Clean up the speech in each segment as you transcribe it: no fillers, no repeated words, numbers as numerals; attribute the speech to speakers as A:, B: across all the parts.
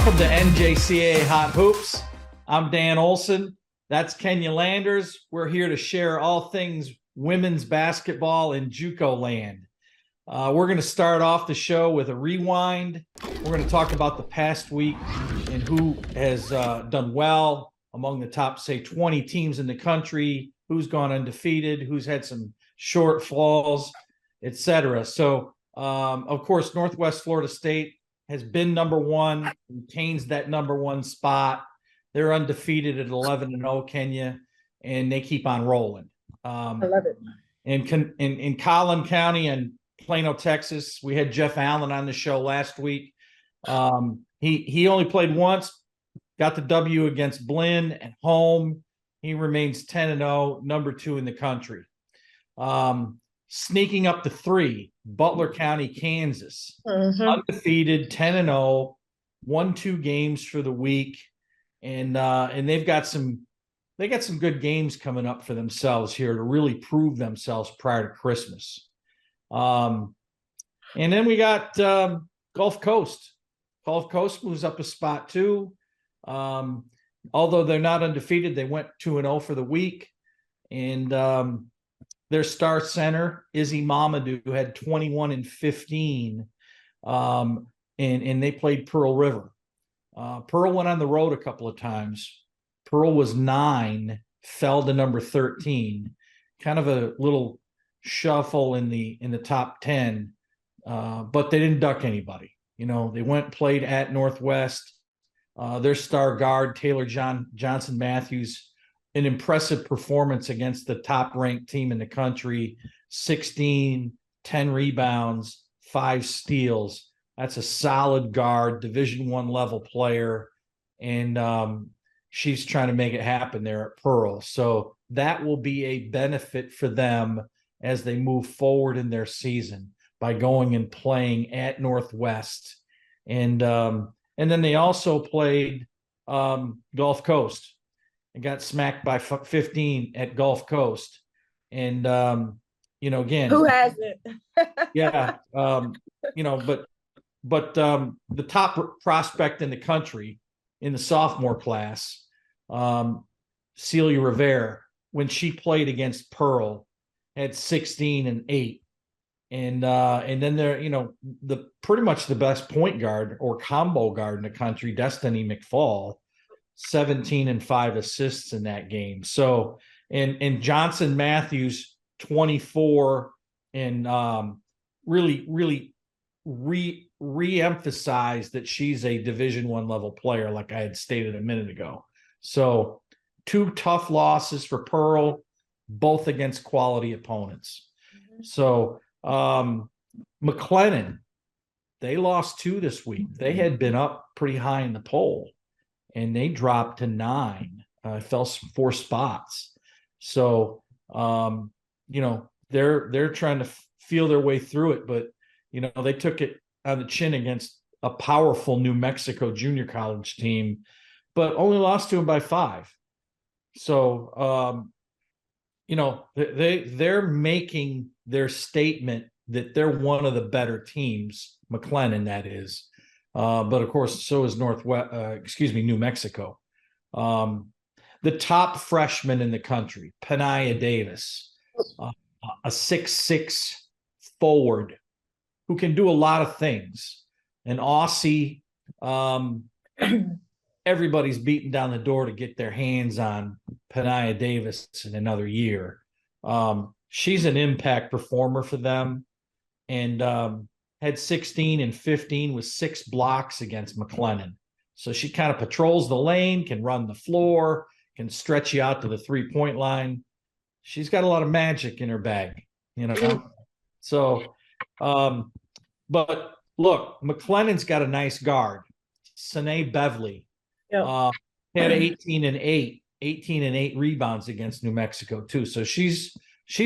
A: Welcome to NJCAA Hot Hoops. I'm Dan Olson. That's Kenya Landers. We're here to share all things women's basketball in JUCO land. We're going to start off the show with a rewind. We're going to talk about the past week and who has done well among the top, say, 20 teams in the country, who's gone undefeated, who's had some shortfalls, etc. So, of course, Northwest Florida State has been number one, retains that number one spot. They're undefeated at 11-0, Kenya, and they keep on rolling.
B: I love it.
A: In Collin County and Plano, Texas, we had Jeff Allen on the show last week. He only played once, got the W against Blinn at home. He remains 10-0, number 2 in the country. Sneaking up to 3, Butler County, Kansas, undefeated, 10-0, won 2 games for the week, and they've got some good games coming up for themselves here to really prove themselves prior to Christmas. And then we got Gulf Coast. Gulf Coast moves up a spot too. Although they're not undefeated, they went 2-0 for the week, and their star center, Izzy Mamadou, who had 21 and 15, and they played Pearl River. Pearl went on the road a couple of times. Pearl was 9, fell to number 13, kind of a little shuffle in the top 10, but they didn't duck anybody. You know, they went and played at Northwest. Their star guard, Taylor Johnson Matthews, an impressive performance against the top-ranked team in the country, 16, 10 rebounds, 5 steals. That's a solid guard, Division I level player, and she's trying to make it happen there at Pearl. So that will be a benefit for them as they move forward in their season by going and playing at Northwest. And then they also played Gulf Coast and got smacked by 15 at Gulf Coast. And, again.
B: Who hasn't?
A: Yeah. But the top prospect in the country in the sophomore class, Celia Rivera, when she played against Pearl, had 16 and 8. And then they're, the pretty much the best point guard or combo guard in the country, Destiny McFall, 17 and 5 assists in that game. So, and Johnson Matthews, 24, and really re-emphasized that she's a Division I level player, like I had stated a minute ago. So 2 tough losses for Pearl, both against quality opponents. So McLennan, they lost 2 this week. They had been up pretty high in the poll, and they dropped to 9, fell 4 spots. So, they're trying to feel their way through it, but, they took it on the chin against a powerful New Mexico junior college team, but only lost to them by 5. So, they're making their statement that they're one of the better teams, McLennan, that is. But of course, so is New Mexico. The top freshman in the country, Panaya Davis, a 6'6" forward who can do a lot of things. An Aussie, everybody's beating down the door to get their hands on Panaya Davis in another year. She's an impact performer for them, and had 16 and 15 with 6 blocks against McLennan. So she kind of patrols the lane, can run the floor, can stretch you out to the 3-point line. She's got a lot of magic in her bag, So, but look, McLennan's got a nice guard, Sine Beverly. Yep. Had 18 and 8 rebounds against New Mexico too. So she's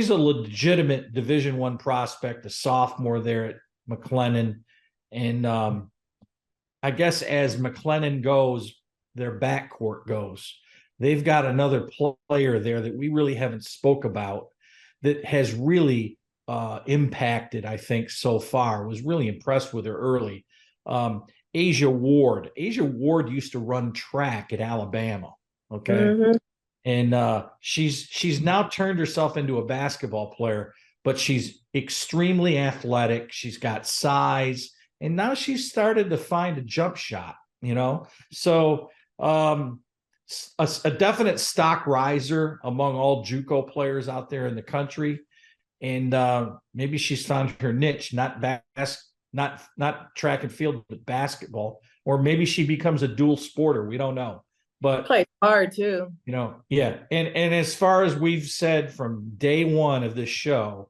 A: a legitimate Division I prospect, a sophomore there at McLennan. And I guess as McLennan goes, their backcourt goes. They've got another player there that we really haven't spoke about that has really impacted, I think, so far. Was really impressed with her early. Asia Ward. Asia Ward used to run track at Alabama. Okay.
B: Mm-hmm.
A: And she's now turned herself into a basketball player, but she's extremely athletic. She's got size, and now she's started to find a jump shot, you know. So a definite stock riser among all JUCO players out there in the country. And maybe she's found her niche, not track and field, but basketball. Or maybe she becomes a dual sporter. We don't know. But
B: Plays hard too.
A: You know, yeah. And as far as we've said from day one of this show,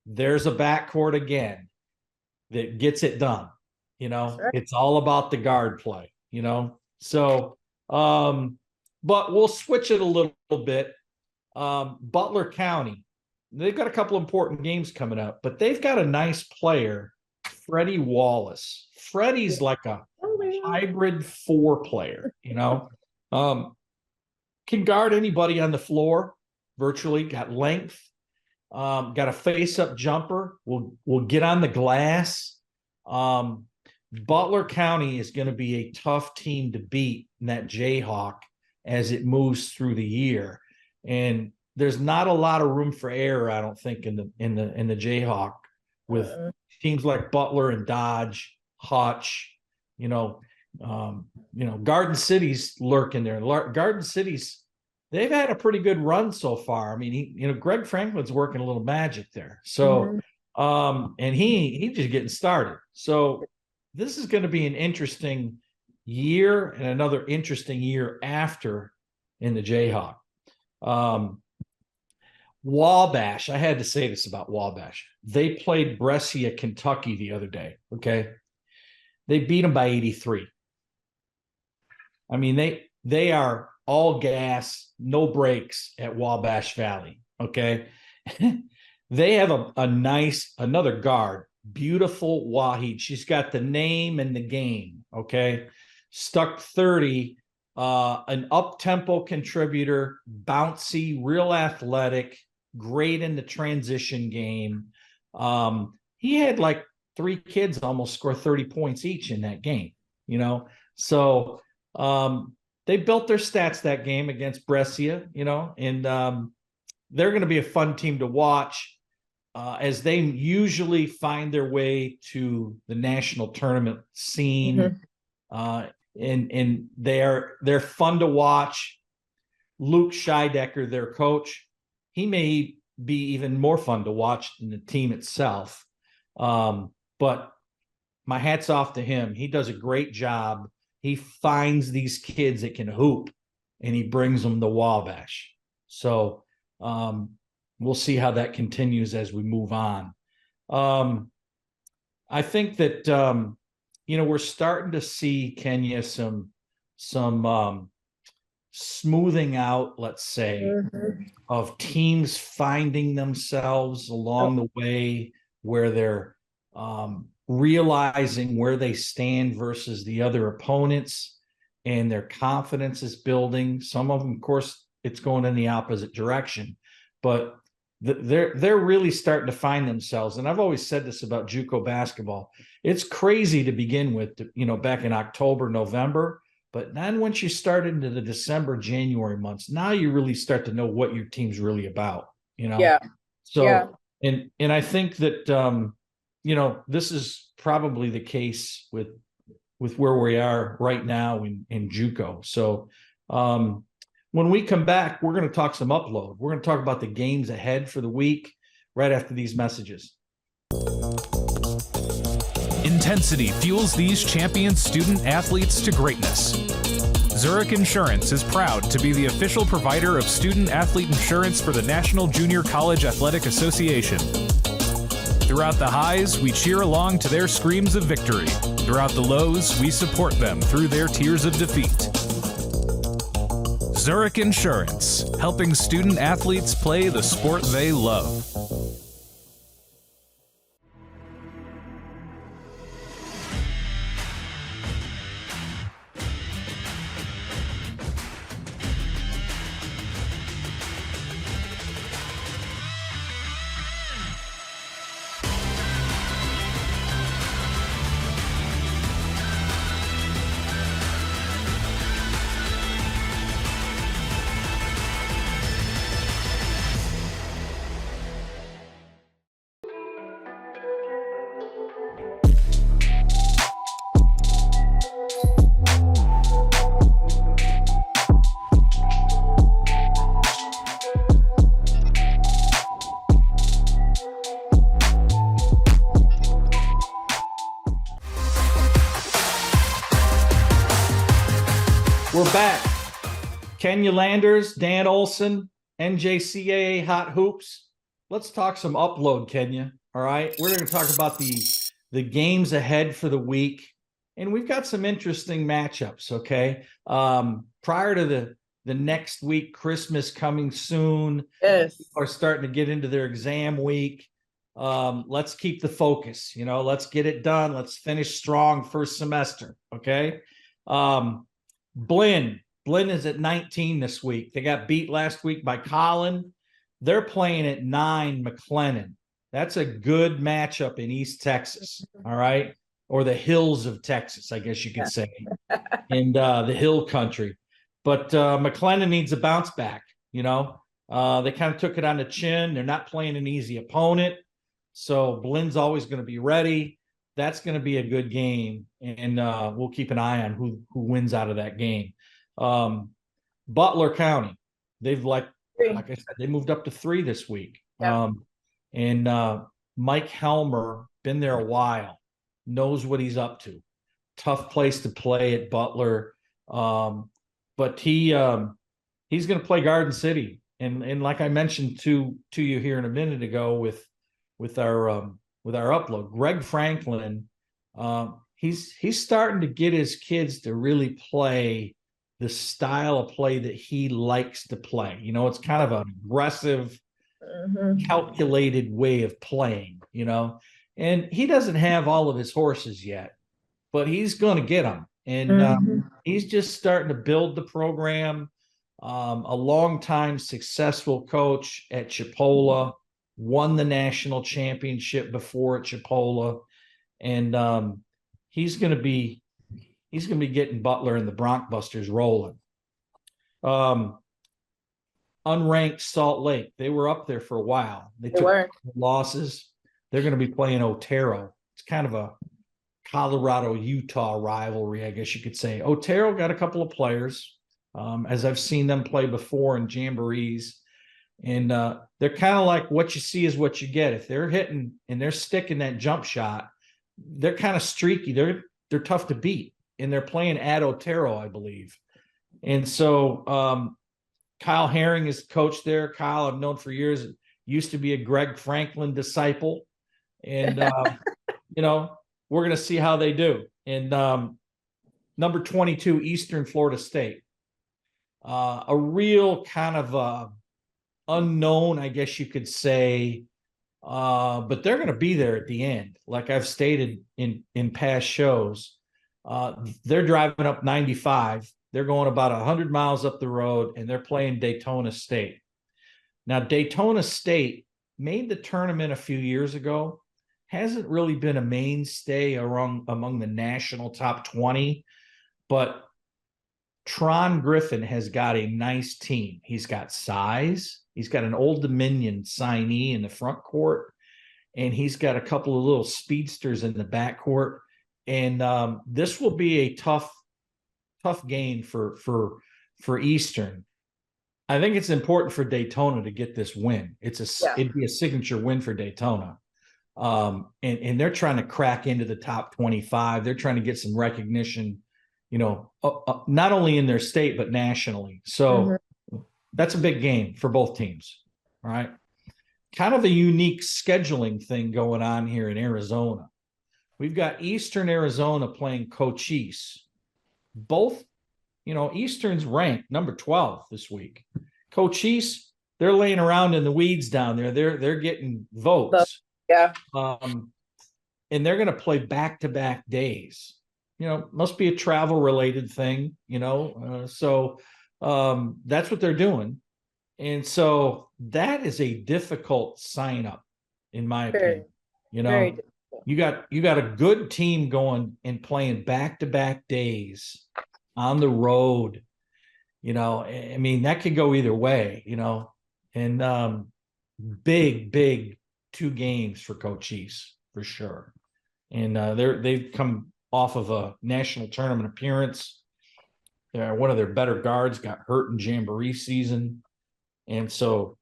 A: there's a backcourt again that gets it done. You know,
B: Right.
A: It's all about the guard play, you know. So but we'll switch it a little bit. Butler County, they've got a couple important games coming up, but they've got a nice player, Freddie Wallace. Freddie's like a hybrid 4 player, you know. Can guard anybody on the floor virtually, got length, got a face-up jumper, will get on the glass. Butler County is going to be a tough team to beat in that Jayhawk as it moves through the year. And there's not a lot of room for error, I don't think, in the Jayhawk with teams like Butler and Dodge, Hutch, Garden City's lurking there. Garden City's, they've had a pretty good run so far. I mean, Greg Franklin's working a little magic there. So, and he's just getting started. So this is going to be an interesting year and another interesting year after in the Jayhawk. Wabash, I had to say this about Wabash. They played Brescia, Kentucky the other day, okay? They beat them by 83. I mean, they are all gas, no brakes at Wabash Valley, okay? They have another guard, beautiful Wahid. She's got the name and the game, okay? Stuck 30, an up-tempo contributor, bouncy, real athletic, great in the transition game. He had like 3 kids almost score 30 points each in that game, So they built their stats that game against Brescia, and they're going to be a fun team to watch as they usually find their way to the national tournament scene. And they're fun to watch. Luke Scheidecker, their coach, he may be even more fun to watch than the team itself. But my hat's off to him. He does a great job. He finds these kids that can hoop and he brings them to Wabash. So we'll see how that continues as we move on. I think that, we're starting to see, Kenya, some smoothing out, let's say, of teams finding themselves along the way where they're realizing where they stand versus the other opponents, and their confidence is building. Some of them, of course, it's going in the opposite direction, but they're really starting to find themselves. And I've always said this about JUCO basketball. It's crazy to begin with, back in October, November, but then once you start into the December, January months, now you really start to know what your team's really about,
B: Yeah.
A: So,
B: yeah.
A: And I think that, this is probably the case with where we are right now in JUCO. So when we come back, we're going to talk some upload. We're going to talk about the games ahead for the week right after these messages.
C: Intensity fuels these champion student athletes to greatness. Zurich Insurance is proud to be the official provider of student athlete insurance for the National Junior College Athletic Association. Throughout the highs, we cheer along to their screams of victory. Throughout the lows, we support them through their tears of defeat. Zurich Insurance, helping student athletes play the sport they love.
A: we're back. Kenya Landers, Dan Olson, NJCAA Hot Hoops. Let's talk some upload, Kenya. All right. We're going to talk about the games ahead for the week. And we've got some interesting matchups, okay? Prior to the next week, Christmas coming soon.
B: Yes.
A: People are starting to get into their exam week. Let's keep the focus, let's get it done. Let's finish strong first semester, okay? Blinn is at 19 this week. They got beat last week by Collin. They're playing at 9 McLennan. That's a good matchup in East Texas, all right? Or the hills of Texas, I guess you could say, and the hill country. But McLennan needs a bounce back, They kind of took it on the chin. They're not playing an easy opponent. So Blinn's always going to be ready. That's going to be a good game, and we'll keep an eye on who wins out of that game. Butler County, they've like I said, they moved up to 3 this week.
B: Yeah.
A: And Mike Helmer, been there a while, knows what he's up to. Tough place to play at Butler, but he's going to play Garden City, and like I mentioned to you here in a minute ago with our upload, Greg Franklin, he's starting to get his kids to really play the style of play that he likes to play. It's kind of an aggressive, calculated way of playing, and he doesn't have all of his horses yet, but he's going to get them. And he's just starting to build the program. A longtime successful coach at Chipola, won the national championship before at Chipola, and he's going to be getting Butler and the Broncbusters rolling. Unranked Salt Lake, they were up there for a while. They took losses. They're going to be playing Otero. It's kind of a Colorado-Utah rivalry, I guess you could say. Otero got a couple of players, as I've seen them play before in jamborees. And they're kind of like what you see is what you get. If they're hitting and they're sticking that jump shot, they're kind of streaky. They're tough to beat. And they're playing at Otero, I believe. And so Kyle Herring is coach there. Kyle, I've known for years, used to be a Greg Franklin disciple. And, we're going to see how they do. And number 22, Eastern Florida State. A real kind of unknown, I guess you could say, but they're going to be there at the end. Like I've stated in past shows, they're driving up 95. They're going about 100 miles up the road, and they're playing Daytona State. Now, Daytona State made the tournament a few years ago, hasn't really been a mainstay among the national top 20, but Tron Griffin has got a nice team. He's got size. He's got an Old Dominion signee in the front court, and he's got a couple of little speedsters in the back court. And this will be a tough game for Eastern. I think it's important for Daytona to get this win. It'd be a signature win for Daytona. And they're trying to crack into the top 25. They're trying to get some recognition, not only in their state, but nationally. So that's a big game for both teams. All right. Kind of a unique scheduling thing going on here in Arizona. We've got Eastern Arizona playing Cochise. Both, Eastern's ranked number 12 this week. Cochise, they're laying around in the weeds down there. They're getting votes.
B: Yeah.
A: And they're going to play back-to-back days. Must be a travel-related thing, so that's what they're doing. And so that is a difficult sign-up, in my opinion.
B: Very difficult.
A: You got a good team going and playing back-to-back days on the road. I mean, that could go either way, and big 2 games for Cochise for sure. And they've come off of a national tournament appearance. One of their better guards got hurt in Jamboree season. And so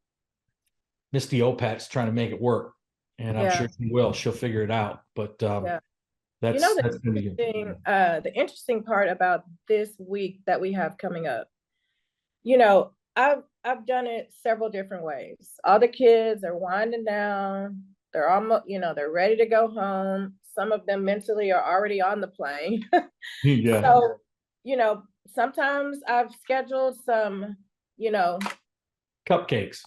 A: Misty Opat's trying to make it work. And I'm sure she will. She'll figure it out. But That's
B: The
A: that's gonna be good.
B: interesting part about this week that we have coming up, I've done it several different ways. All the kids are winding down. They're almost, they're ready to go home. Some of them mentally are already on the plane.
A: Yeah.
B: So, sometimes I've scheduled some,
A: Cupcakes.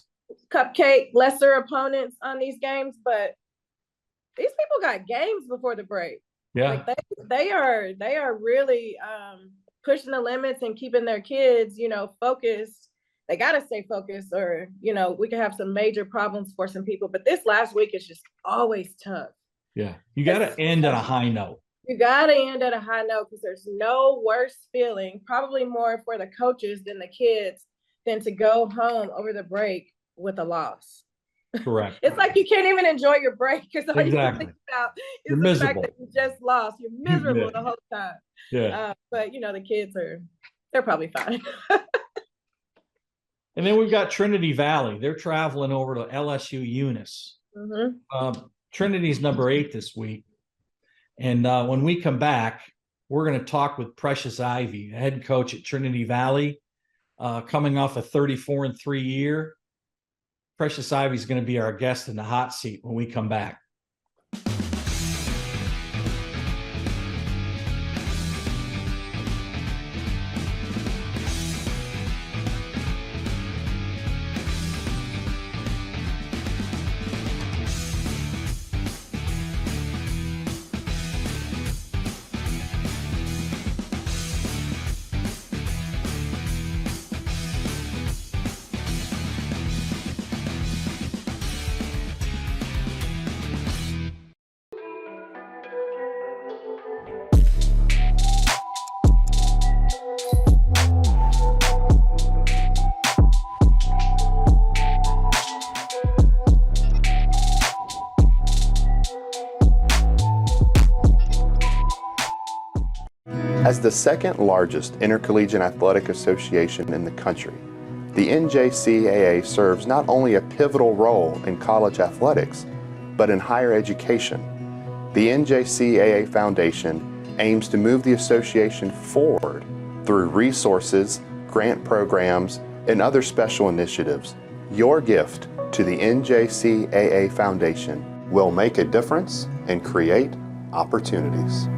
B: cupcake lesser opponents on these games, but these people got games before the break.
A: Yeah.
B: Like they are really pushing the limits and keeping their kids, focused. They got to stay focused, or we could have some major problems for some people. But this last week is just always tough.
A: Yeah, you got to end on a high note.
B: You got to end at a high note, because there's no worse feeling, probably more for the coaches than the kids, than to go home over the break with a loss.
A: Correct.
B: It's like you can't even enjoy your break, because all
A: Exactly.
B: you think about is
A: You're
B: the
A: miserable.
B: fact that you just lost. You're miserable
A: Yeah.
B: the whole time.
A: Yeah.
B: But the kids they're probably fine.
A: And then we've got Trinity Valley. They're traveling over to LSU Eunice. Trinity's number 8 this week. And when we come back, we're going to talk with Precious Ivy, head coach at Trinity Valley, coming off a 34-3 year. Precious Ivy is going to be our guest in the hot seat when we come back.
D: As the second largest intercollegiate athletic association in the country, the NJCAA serves not only a pivotal role in college athletics, but in higher education. The NJCAA Foundation aims to move the association forward through resources, grant programs, and other special initiatives. Your gift to the NJCAA Foundation will make a difference and create opportunities.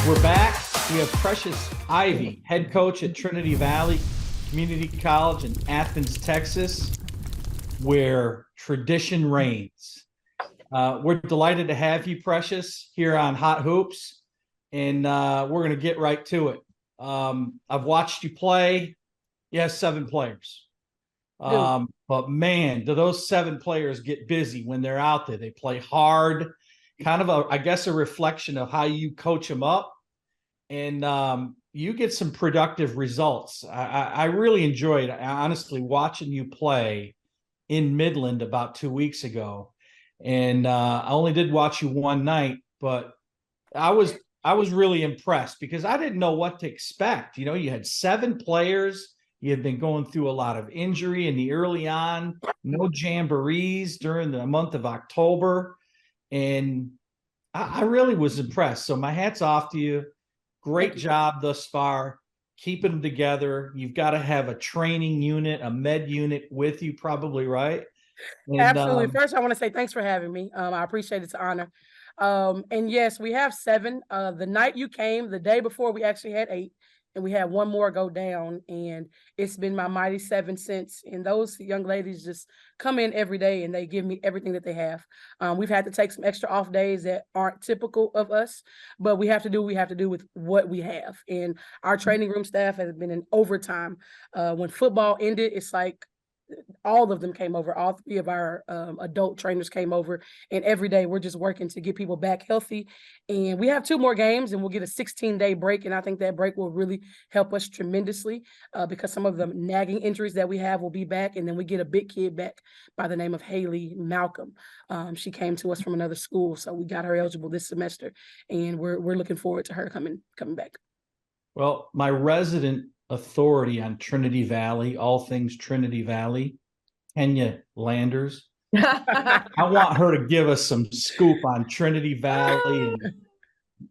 A: We're back. We have Precious Ivy, head coach at Trinity Valley Community College in Athens, Texas, where tradition reigns. We're delighted to have you, Precious, here on Hot Hoops, and we're going to get right to it. I've watched you play. You have 7 players. But man, do those 7 players get busy when they're out there. They play hard, kind of a reflection of how you coach them up. And you get some productive results. I really enjoyed, honestly, watching you play in Midland about 2 weeks ago. And I only did watch you one night, but I was really impressed, because I didn't know what to expect. You had 7 players. You had been going through a lot of injury in the early on, no jamborees during the month of October. And I really was impressed. So my hat's off to you. Great job thus far. Keeping them together. You've got to have a training unit, a med unit with you, probably, right? And,
E: absolutely. First, I want to say thanks for having me. I appreciate it. It's an honor. And yes, we have 7. The night you came, the day before, we actually had 8. And we had 1 more go down, and it's been my mighty 7 since. And those young ladies just come in every day and they give me everything that they have. We've had to take some extra off days that aren't typical of us, but we have to do with what we have. And our training room staff has been in overtime. When football ended, it's like all of them came over. All 3 of our adult trainers came over, and every day we're just working to get people back healthy. And we have 2 more games, and we'll get a 16-day break. And I think that break will really help us tremendously because some of the nagging injuries that we have will be back. And then we get a big kid back by the name of Haley Malcolm. She came to us from another school, so we got her eligible this semester, and we're looking forward to her coming back.
A: Well, my resident authority on Trinity Valley, all things Trinity Valley, Kenya Landers, I want her to give us some scoop on Trinity Valley and,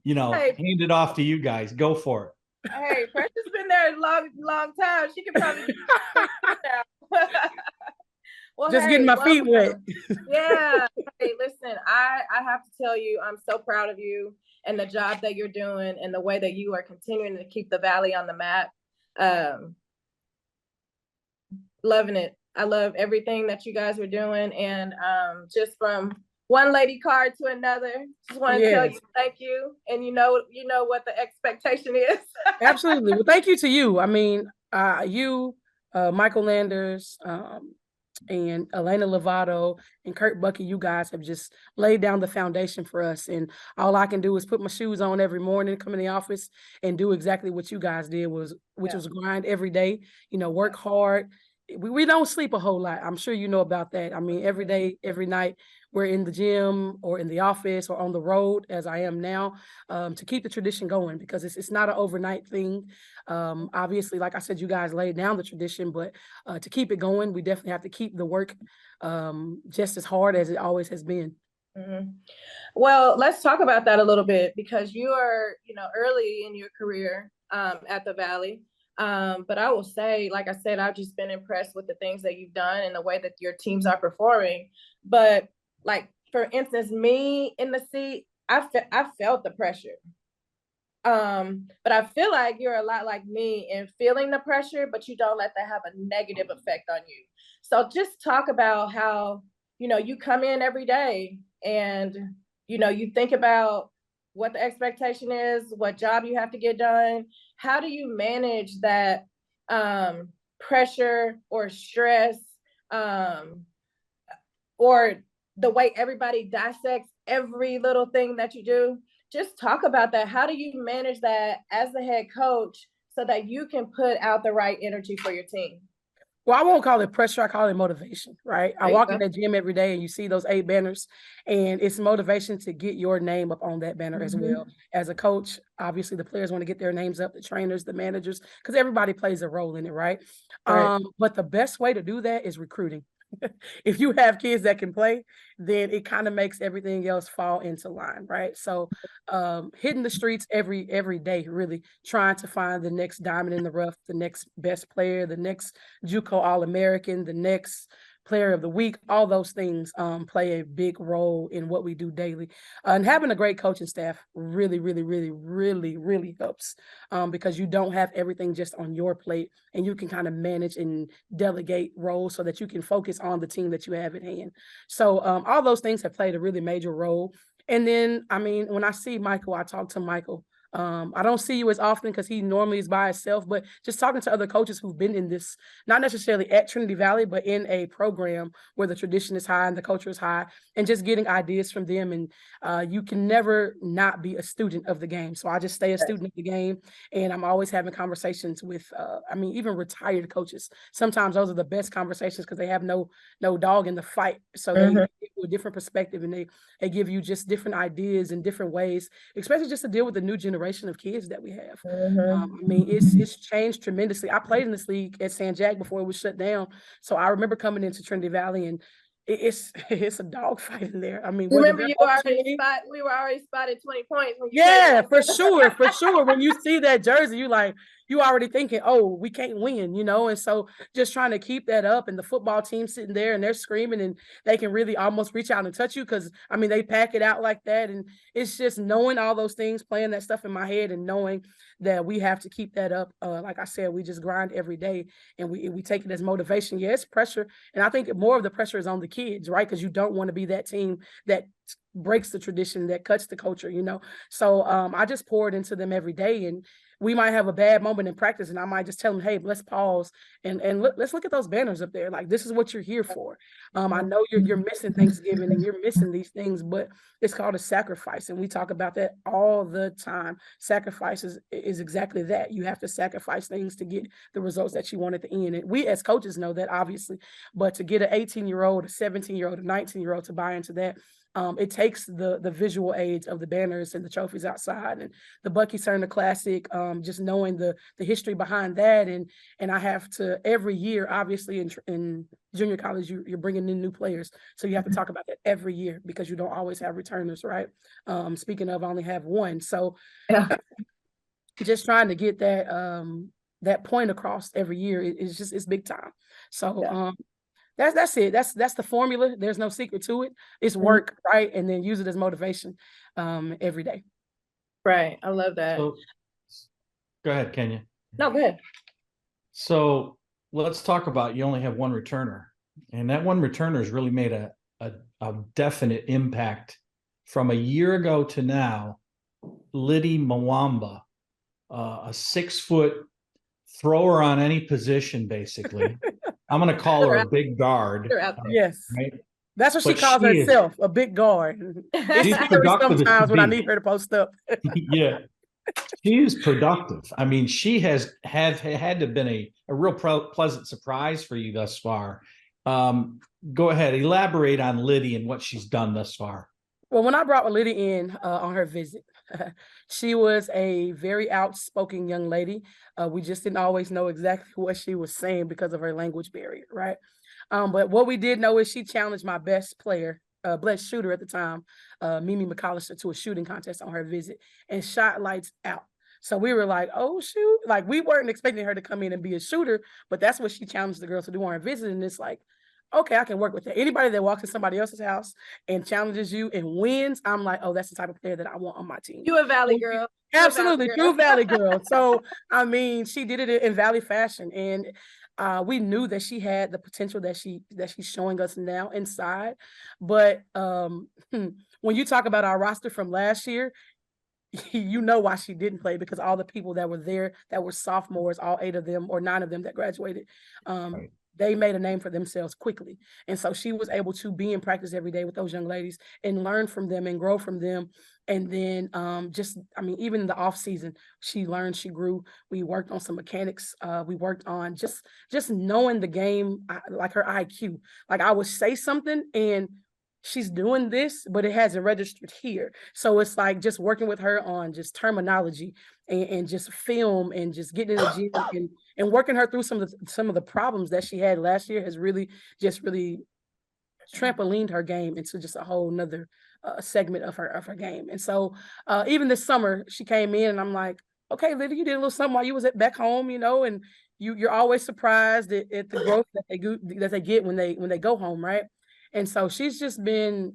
B: Hey.
A: hand it off to you guys. Go for it.
B: Hey, Precious been there a long time. She can probably now. Well,
E: Just getting my feet wet.
B: Yeah. Hey, listen, I have to tell you, I'm so proud of you and the job that you're doing and the way that you are continuing to keep the Valley on the map. Loving it. I love everything that you guys were doing. And just from one lady card to another, just want to tell you thank you. And you know what the expectation is.
E: Absolutely. Well, thank you to you. I mean, you, Michael Landers, and Elena Lovato and Kurt Bucky, you guys have just laid down the foundation for us. And all I can do is put my shoes on every morning, come in the office and do exactly what you guys did, which was grind every day, work hard. We don't sleep a whole lot. I'm sure you know about that. I mean, every day, every night, we're in the gym or in the office or on the road, as I am now, to keep the tradition going, because it's not an overnight thing. Obviously, like I said, you guys laid down the tradition, but to keep it going, we definitely have to keep the work just as hard as it always has been.
B: Mm-hmm. Well, let's talk about that a little bit, because you are, early in your career at the Valley. But I will say, like I said, I've just been impressed with the things that you've done and the way that your teams are performing. But like, for instance, me in the seat, I felt the pressure. But I feel like you're a lot like me in feeling the pressure, but you don't let that have a negative effect on you. So just talk about how, you come in every day and, you think about what the expectation is, what job you have to get done. How do you manage that pressure or stress, or the way everybody dissects every little thing that you do? Just talk about that. How do you manage that as the head coach so that you can put out the right energy for your team?
E: Well, I won't call it pressure. I call it motivation, right? I walk in the gym every day and you see those 8 banners, and it's motivation to get your name up on that banner as well. As a coach, obviously the players want to get their names up, the trainers, the managers, because everybody plays a role in it, right? But the best way to do that is recruiting. If you have kids that can play, then it kind of makes everything else fall into line, right? So hitting the streets every day, really trying to find the next diamond in the rough, the next best player, the next JUCO All-American, the next player of the week, all those things play a big role in what we do daily. And having a great coaching staff really, really, really, really, really helps, because you don't have everything just on your plate, and you can kind of manage and delegate roles so that you can focus on the team that you have at hand. So all those things have played a really major role. And then, I mean, when I see Michael, I talk to Michael. I don't see you as often because he normally is by himself, but just talking to other coaches who've been in this, not necessarily at Trinity Valley, but in a program where the tradition is high and the culture is high, and just getting ideas from them. And you can never not be a student of the game. So I just stay a student of the game, and I'm always having conversations with, even retired coaches. Sometimes those are the best conversations because they have no dog in the fight. So they give you a different perspective, and they give you just different ideas and different ways, especially just to deal with the new generation of kids that we have. It's changed tremendously. I played in this league at San Jack before it was shut down. So I remember coming into Trinity Valley, and it's a dogfight in there. I mean,
B: remember we were already spotted 20 points.
E: For sure. When you see that jersey, you already thinking, oh, we can't win, And so just trying to keep that up, and the football team sitting there and they're screaming, and they can really almost reach out and touch you because, they pack it out like that. And it's just knowing all those things, playing that stuff in my head, and knowing that we have to keep that up. Like I said, we just grind every day, and we take it as motivation. Yeah, it's pressure. And I think more of the pressure is on the kids, right? Because you don't want to be that team that breaks the tradition, that cuts the culture, So I just pour it into them every day. And we might have a bad moment in practice, and I might just tell them, hey, let's pause and let's look at those banners up there. Like, this is what you're here for. I know you're missing Thanksgiving and you're missing these things, but it's called a sacrifice. And we talk about that all the time. Sacrifice is exactly that. You have to sacrifice things to get the results that you want at the end. And we as coaches know that, obviously, but to get an 18-year-old, a 17-year-old, a 19-year-old to buy into that, it takes the visual aids of the banners and the trophies outside and the Bucky Turner Classic, just knowing the history behind that. And I have to, every year, obviously in junior college, you're bringing in new players. So you have to talk about that every year because you don't always have returners, right? Speaking of, I only have one. So
B: Yeah.
E: just trying to get that point across every year is just, it's big time. So
B: Yeah.
E: that's it. That's the formula. There's no secret to it. It's work, right? And then use it as motivation every day.
B: Right. I love that.
A: So, go ahead, Kenya.
B: No, go ahead.
A: So let's talk about, you only have one returner, and that one returner has really made a definite impact from a year ago to now. Liddy Mwamba, a 6-foot thrower on any position, basically. I'm going to call her a big guard.
E: Yes.
A: Right?
E: That's what she calls herself, a big guard.
A: She's
E: It's
A: productive
E: sometimes when I need her to post up.
A: Yeah. She is productive. I mean, she had to have been a real pleasant surprise for you thus far. Go ahead, elaborate on Liddy and what she's done thus far.
E: Well, when I brought Liddy in on her visit, she was a very outspoken young lady. We just didn't always know exactly what she was saying because of her language barrier, right? But what we did know is she challenged my best player, best shooter at the time, Mimi McAllister, to a shooting contest on her visit and shot lights out. So we were like, oh, shoot. Like, we weren't expecting her to come in and be a shooter, but that's what she challenged the girls to do on her visit. And it's like, okay, I can work with that. Anybody that walks in somebody else's house and challenges you and wins, I'm like, oh, that's the type of player that I want on my team.
B: You a Valley girl.
E: Absolutely, true Valley girl. So, I mean, she did it in Valley fashion. And we knew that she had the potential that she's showing us now inside. But when you talk about our roster from last year, you know why she didn't play, because all the people that were there that were sophomores, all 8 of them or 9 of them that graduated, right, they made a name for themselves quickly. And so she was able to be in practice every day with those young ladies and learn from them and grow from them. And then even in the off season, she learned, she grew. We worked on some mechanics. We worked on just knowing the game, like her IQ. Like, I would say something and she's doing this, but it hasn't registered here. So it's like just working with her on just terminology and just film and just getting in the gym and working her through some of the problems that she had last year has really trampolined her game into just a whole nother segment of her game. And so even this summer she came in and I'm like, okay, Liddy, you did a little something while you was back home, and you're always surprised at the growth that they get when they go home, right? And so she's been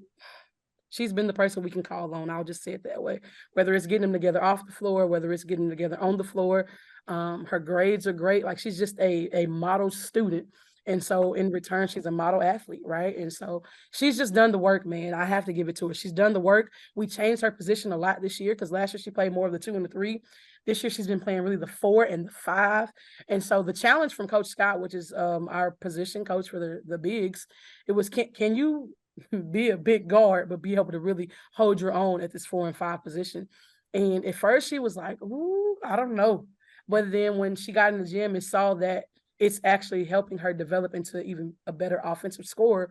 E: the person we can call on. I'll just say it that way. Whether it's getting them together off the floor, whether it's getting them together on the floor, her grades are great. Like, she's just a model student. And so in return, she's a model athlete, right? And so she's just done the work, man. I have to give it to her. She's done the work. We changed her position a lot this year because last year she played more of the 2 and the 3. This year she's been playing really the 4 and the 5. And so the challenge from Coach Scott, which is our position coach for the bigs, it was, can you be a big guard, but be able to really hold your own at this 4 and 5 position? And at first she was like, ooh, I don't know. But then when she got in the gym and saw that it's actually helping her develop into even a better offensive scorer,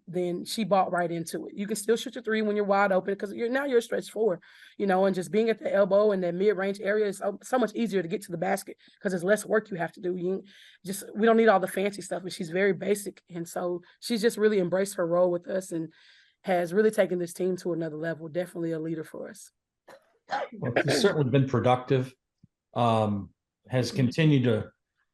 E: then she bought right into it. You can still shoot your 3 when you're wide open because you're a stretch 4, and just being at the elbow and that mid-range area is so much easier to get to the basket because there's less work you have to do. We don't need all the fancy stuff, but she's very basic. And so she's just really embraced her role with us and has really taken this team to another level. Definitely a leader for us.
A: Well, she's certainly been productive, has continued to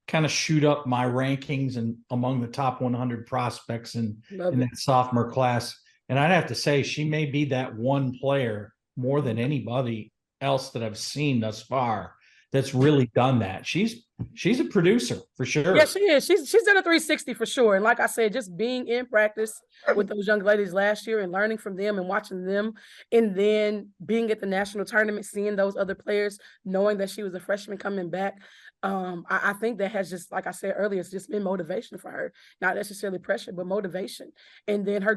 A: kind of shoot up my rankings and among the top 100 prospects in that sophomore class. And I'd have to say she may be that one player more than anybody else that I've seen thus far that's really done that. She's a producer for sure.
E: Yeah, she is. She's done a 360 for sure. And like I said, just being in practice with those young ladies last year and learning from them and watching them, and then being at the national tournament, seeing those other players, knowing that she was a freshman coming back. I think that has just, like I said earlier, it's just been motivation for her, not necessarily pressure, but motivation. And then her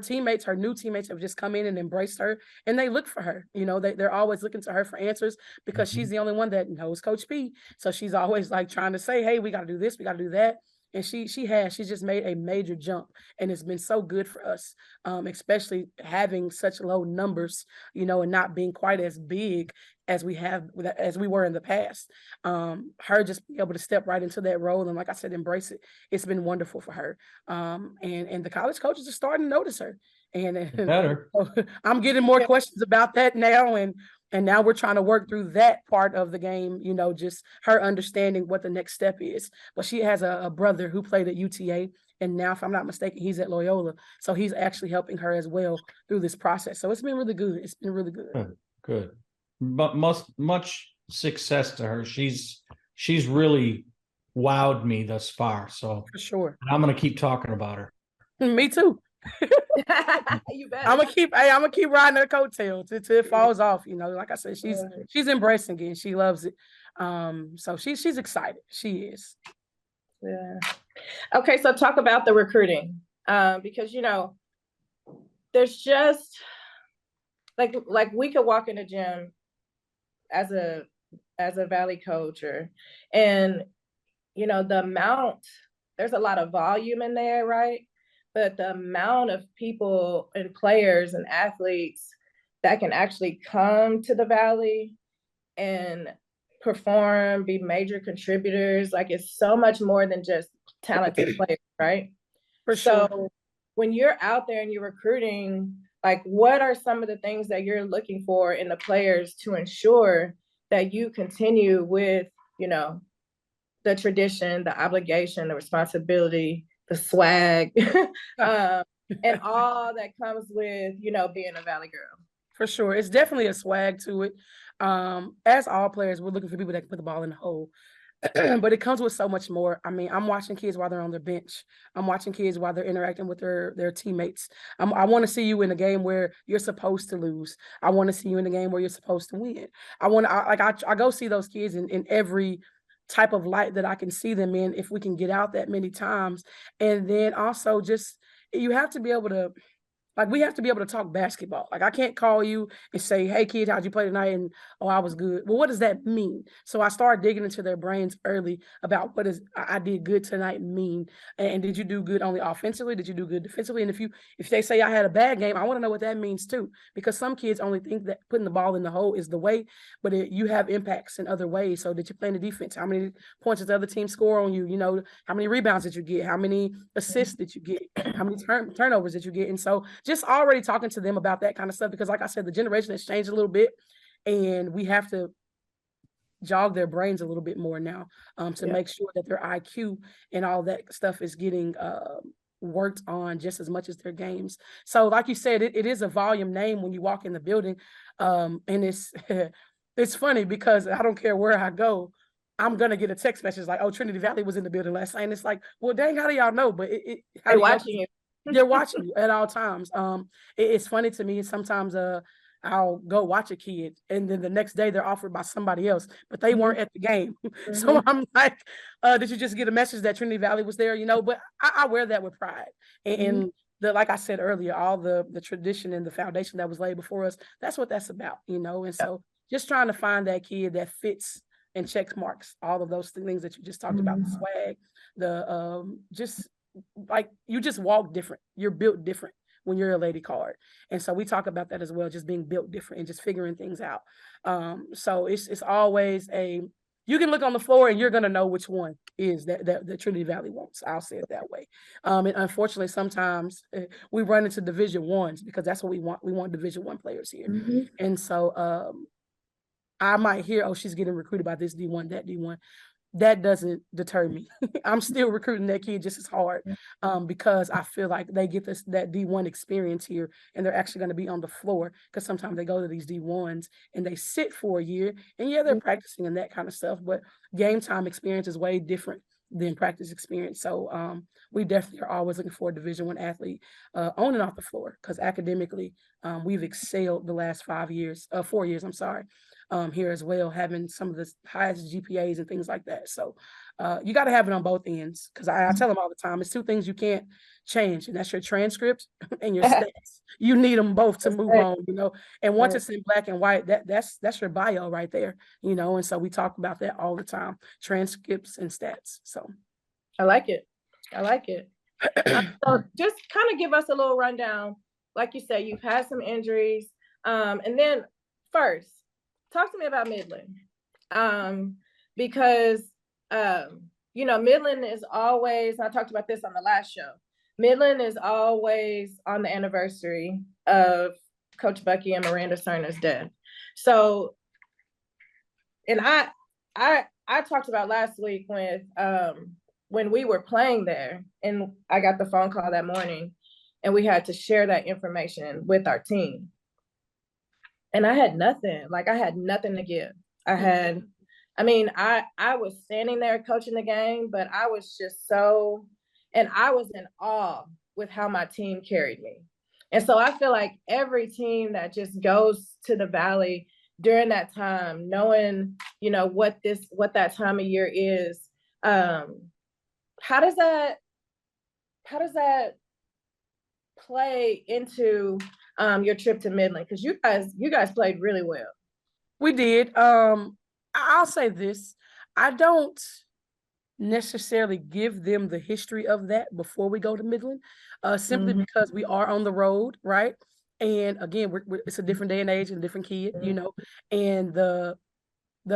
E: new teammates have just come in and embraced her, and they look for her. They're always looking to her for answers because she's the only one that knows Coach P. So she's always like trying to say, hey, we got to do this, we got to do that. And she's just made a major jump, and it's been so good for us, especially having such low numbers, you know, and not being quite as big as we were in the past. Her just be able to step right into that role and, like I said, embrace it. It's been wonderful for her. And the college coaches are starting to notice her. And
A: Better.
E: I'm getting more questions about that now, and now we're trying to work through that part of the game, you know, just her understanding what the next step is. But she has a brother who played at UTA, and now, if I'm not mistaken, he's at Loyola. So he's actually helping her as well through this process. So it's been really good. It's been really good.
A: Good. But much success to her. She's really wowed me thus far. So
E: For sure.
A: I'm going to keep talking about her.
E: Me too.
B: You better.
E: I'm gonna keep riding her coattail till it falls off. You know, like I said, she's embracing it and she loves it. So she's excited. She is.
B: Yeah. Okay, so talk about the recruiting. Because, you know, there's just like we could walk in the gym as a Valley coach, and you know, there's a lot of volume in there, right? But the amount of people and players and athletes that can actually come to the Valley and perform, be major contributors, like, it's so much more than just talented players, right?
E: For sure.
B: So when you're out there and you're recruiting, like, what are some of the things that you're looking for in the players to ensure that you continue with, you know, the tradition, the obligation, the responsibility, the swag, and all that comes with, you know, being a Valley girl?
E: For sure. It's definitely a swag to it. As all players, we're looking for people that can put the ball in the hole. But it comes with so much more. I mean, I'm watching kids while they're on their bench. I'm watching kids while they're interacting with their teammates. I want to see you in a game where you're supposed to lose. I want to see you in a game where you're supposed to win. I go see those kids in every type of light that I can see them in, if we can get out that many times. And then also, just, you have to be able to, like, we have to be able to talk basketball. Like, I can't call you and say, hey, kid, how'd you play tonight? And, oh, I was good. Well, what does that mean? So I started digging into their brains early about what does I did good tonight mean? And did you do good only offensively? Did you do good defensively? And if they say I had a bad game, I want to know what that means too. Because some kids only think that putting the ball in the hole is the way, but you have impacts in other ways. So did you play in the defense? How many points did the other team score on you? You know, how many rebounds did you get? How many assists did you get? How many turnovers did you get? And so just already talking to them about that kind of stuff, because like I said, the generation has changed a little bit, and we have to jog their brains a little bit more now, to make sure that their IQ and all that stuff is getting worked on just as much as their games. So like you said, it is a volume name when you walk in the building, and it's it's funny because I don't care where I go, I'm gonna get a text message like, "Oh, Trinity Valley was in the building last night," and it's like, well, dang, how do y'all know? But
B: They're watching you.
E: They're watching you at all times. It's funny to me. Sometimes I'll go watch a kid, and then the next day they're offered by somebody else, but they weren't at the game. So I'm like, did you just get a message that Trinity Valley was there? You know, but I wear that with pride. And like I said earlier, all the tradition and the foundation that was laid before us, that's what that's about, you know. And so just trying to find that kid that fits and checks marks, all of those things that you just talked about, the swag, the just like, you just walk different. You're built different when you're a lady card. And so we talk about that as well, just being built different and just figuring things out. So it's always you can look on the floor and you're going to know which one is that Trinity Valley wants. I'll say it that way. And unfortunately, sometimes we run into Division Ones because that's what we want. We want Division One players here. And so I might hear, oh, she's getting recruited by this D1, that D1. That doesn't deter me. I'm still recruiting that kid just as hard, because I feel like they get that D1 experience here, and they're actually going to be on the floor, because sometimes they go to these D1s and they sit for a year, and they're practicing and that kind of stuff, but game time experience is way different than practice experience. So we definitely are always looking for a Division I athlete on and off the floor, because academically we've excelled the last 4 years, here as well, having some of the highest GPAs and things like that. So you got to have it on both ends, because I tell them all the time, it's two things you can't change, and that's your transcript and your stats. You need them both to move on, you know. And once it's in black and white, that's your bio right there, you know. And so we talk about that all the time, transcripts and stats. So
B: I like it. I like it. So just kind of give us a little rundown. Like you said, you've had some injuries. And then first, talk to me about Midland. Because, you know, Midland is always, I talked about this on the last show, Midland is always on the anniversary of Coach Bucky and Miranda Cerner's death. So, and I talked about last week when we were playing there, and I got the phone call that morning, and we had to share that information with our team. And I had nothing, like I had nothing to give. I was standing there coaching the game, but I was just and I was in awe with how my team carried me. And so I feel like every team that just goes to the Valley during that time, knowing, you know, what that time of year is, how does that play into your trip to Midland? Because you guys played really well.
E: We did. I'll say this. I don't necessarily give them the history of that before we go to Midland, simply because we are on the road, right? And again, it's a different day and age and a different kid, you know, and the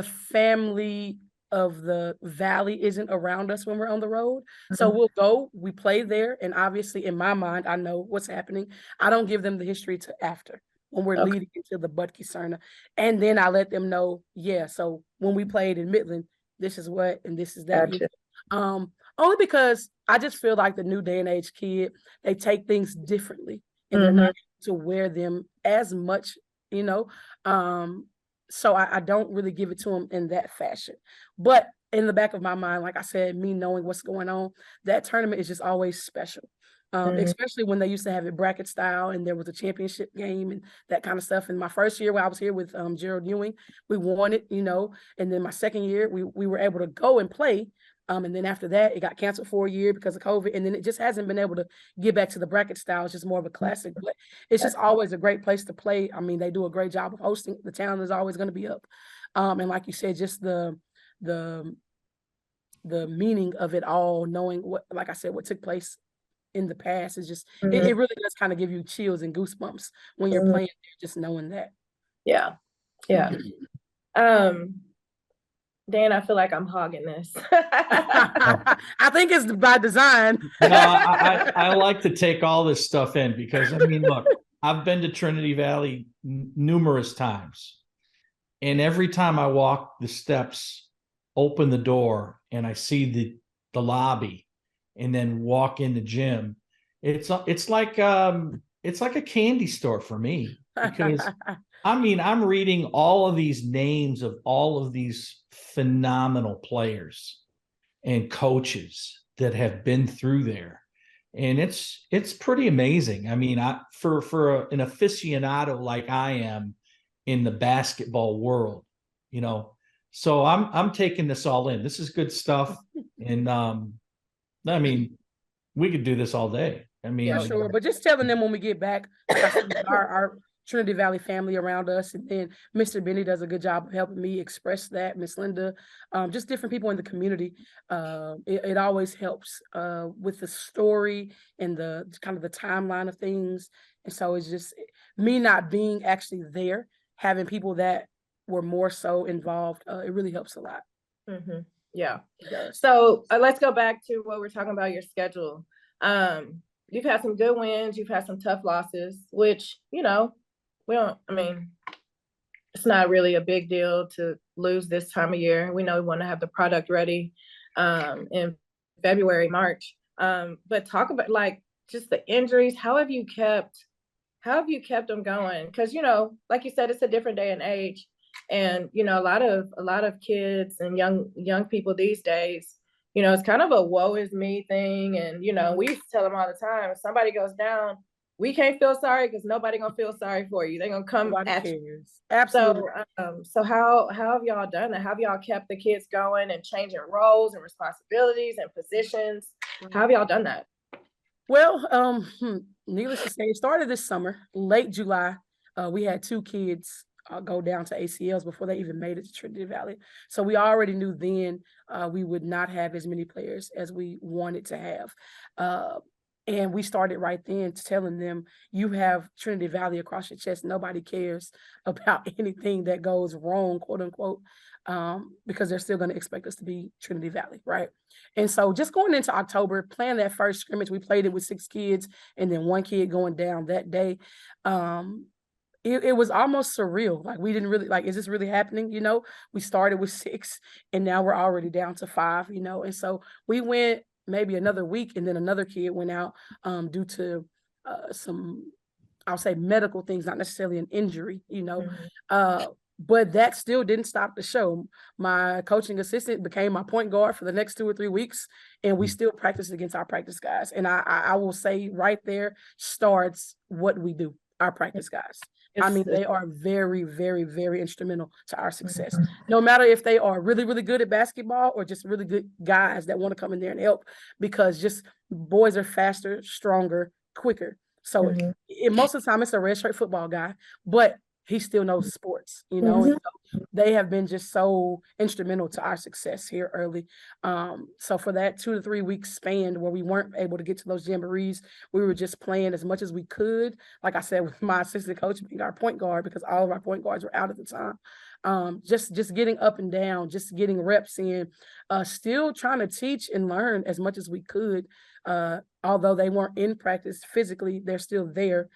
E: family of the Valley isn't around us when we're on the road. So we'll go, we play there. And obviously in my mind, I know what's happening. I don't give them the history to after when we're leading into the Bucky Cerner. And then I let them know, yeah, so when we played in Midland, this is what, and this is that.
B: Gotcha.
E: Only because I just feel like the new day and age kid, they take things differently and they're not able to wear them as much, you know. So I don't really give it to them in that fashion. But in the back of my mind, like I said, me knowing what's going on, that tournament is just always special. Especially when they used to have it bracket style and there was a championship game and that kind of stuff. And my first year when I was here with Gerald Ewing, we won it, you know. And then my second year, we were able to go and play. And then after that, it got canceled for a year because of COVID. And then it just hasn't been able to get back to the bracket style. It's just more of a classic, but it's just always a great place to play. I mean, they do a great job of hosting. The talent is always going to be up. And like you said, just the meaning of it all, knowing what, like I said, what took place in the past is just, it really does kind of give you chills and goosebumps when you're playing there, just knowing that.
B: Yeah. Yeah. Dan, I feel like I'm hogging this.
E: I think it's by design.
A: No, I like to take all this stuff in because, I mean, look, I've been to Trinity Valley numerous times. And every time I walk the steps, open the door, and I see the lobby and then walk in the gym, it's like a candy store for me. Because I mean, I'm reading all of these names of all of these phenomenal players and coaches that have been through there. And it's pretty amazing. I mean, for an aficionado like I am in the basketball world, you know, so I'm taking this all in. This is good stuff. And I mean, we could do this all day. I mean,
E: yeah, sure. But just telling them when we get back, our Trinity Valley family around us, and then Mr. Benny does a good job of helping me express that. Miss Linda, just different people in the community. It always helps with the story and the kind of the timeline of things. And so it's just me not being actually there, having people that were more so involved. It really helps a lot.
B: Yeah. So let's go back to what we're talking about, your schedule. You've had some good wins. You've had some tough losses, which, you know, it's not really a big deal to lose this time of year. We know we want to have the product ready in February, March. But talk about like just the injuries. How have you kept them going? Because, you know, like you said, it's a different day and age. And, you know, a lot of kids and young people these days, you know, it's kind of a woe is me thing. And, you know, we used to tell them all the time, if somebody goes down, we can't feel sorry because nobody gonna feel sorry for you. They're gonna come at you.
E: Absolutely.
B: So how have y'all done that? How have y'all kept the kids going and changing roles and responsibilities and positions? How have y'all done that?
E: Well, needless to say, it started this summer, late July. We had two kids go down to ACLs before they even made it to Trinity Valley. So we already knew then we would not have as many players as we wanted to have. And we started right then telling them, you have Trinity Valley across your chest. Nobody cares about anything that goes wrong, quote unquote, because they're still going to expect us to be Trinity Valley, right? And so just going into October, playing that first scrimmage, we played it with 6 kids and then 1 kid going down that day. It was almost surreal. Like, we didn't really, like, is this really happening? You know, we started with 6 and now we're already down to 5, you know? And so we went maybe another week and then another kid went out due to some, I'll say, medical things, not necessarily an injury, you know? But that still didn't stop the show. My coaching assistant became my point guard for the next 2 or 3 weeks, and we still practiced against our practice guys. And I will say right there starts what we do, our practice guys. I mean, they are very, very, very instrumental to our success. No matter if they are really, really good at basketball or just really good guys that want to come in there and help, because just boys are faster, stronger, quicker. So most of the time it's a red shirt football guy, but he still knows sports, you know, and so they have been just so instrumental to our success here early. So for that 2 to 3 weeks span where we weren't able to get to those jamborees, we were just playing as much as we could. Like I said, with my assistant coach being our point guard, because all of our point guards were out at the time. Just getting up and down, just getting reps in, still trying to teach and learn as much as we could. Although they weren't in practice physically, they're still there.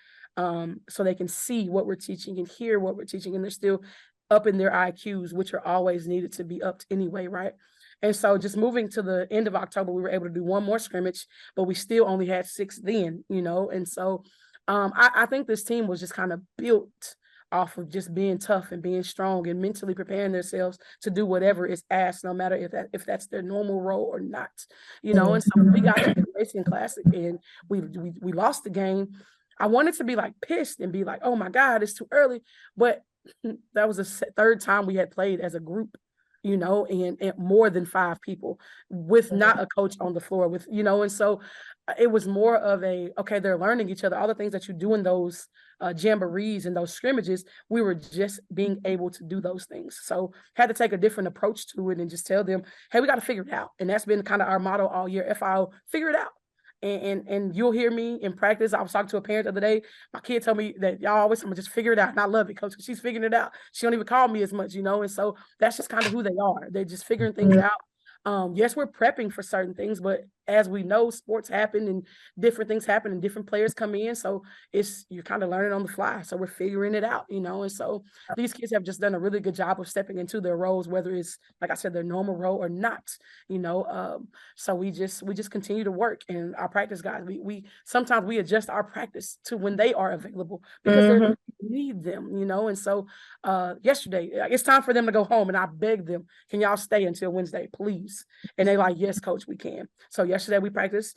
E: So they can see what we're teaching and hear what we're teaching, and they're still up in their IQs, which are always needed to be upped anyway, right? And so just moving to the end of October, we were able to do 1 more scrimmage, but we still only had 6 then, you know? And so I think this team was just kind of built off of just being tough and being strong and mentally preparing themselves to do whatever is asked, no matter if that's their normal role or not, you know? And so we got to the Racing Classic and we lost the game. I wanted to be like pissed and be like, oh my God, it's too early. But that was the 3rd time we had played as a group, you know, and more than 5 people with not a coach on the floor with, you know, and so it was more of a, okay, they're learning each other. All the things that you do in those jamborees and those scrimmages, we were just being able to do those things. So had to take a different approach to it and just tell them, hey, we got to figure it out. And that's been kind of our motto all year, FIO, figure it out. And you'll hear me in practice. I was talking to a parent the other day. My kid told me that y'all always just figure it out. And I love it, coach, because she's figuring it out. She don't even call me as much, you know? And so that's just kind of who they are. They're just figuring things out. Yes, we're prepping for certain things, but as we know, sports happen and different things happen and different players come in. So you're kind of learning on the fly. So we're figuring it out, you know? And so these kids have just done a really good job of stepping into their roles, whether it's, like I said, their normal role or not, you know? So we just continue to work, and our practice guys, we sometimes we adjust our practice to when they are available because they need them, you know? And so yesterday, it's time for them to go home, and I begged them, can y'all stay until Wednesday, please? And they like, yes, coach, we can. So yesterday we practiced,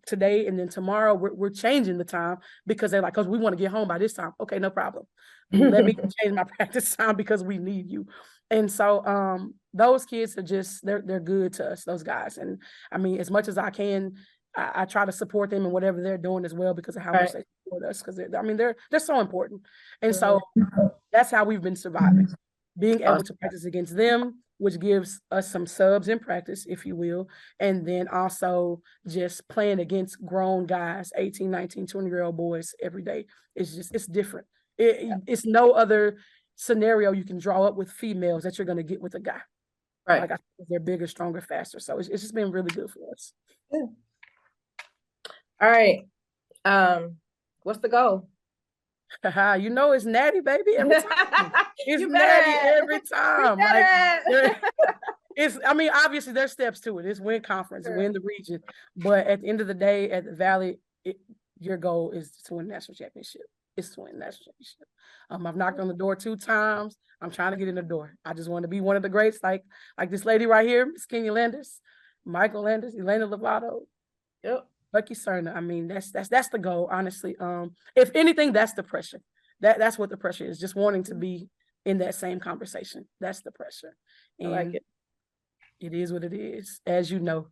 E: today, and then tomorrow we're changing the time because they're like, because we want to get home by this time. Okay, no problem. Let me change my practice time because we need you. And so those kids are just, they're good to us, those guys. And I mean, as much as I can, I try to support them in whatever they're doing as well because of how much they support us. Because they're so important. And so that's how we've been surviving, being able to practice against them, which gives us some subs in practice, if you will. And then also just playing against grown guys, 18, 19, 20-year-old boys every day. It's different. It's no other scenario you can draw up with females that you're going to get with a guy. Right. Like I said, they're bigger, stronger, faster. So it's just been really good for us.
B: Good. All right. What's the goal?
E: You know, it's natty, baby. Every time. It's natty every time. Like, obviously there's steps to it. It's win conference, win the region. But at the end of the day, at the Valley, your goal is to win national championship. It's to win national championship. I've knocked on the door 2 times. I'm trying to get in the door. I just want to be one of the greats, like this lady right here, Miss Kenya Landers, Michael Landers, Elena Lovato. Yep. Lucky Cerna. I mean, that's the goal, honestly. If anything, that's the pressure. That's what the pressure is, just wanting to be in that same conversation. That's the pressure. And I like it. It is what it is, as you know.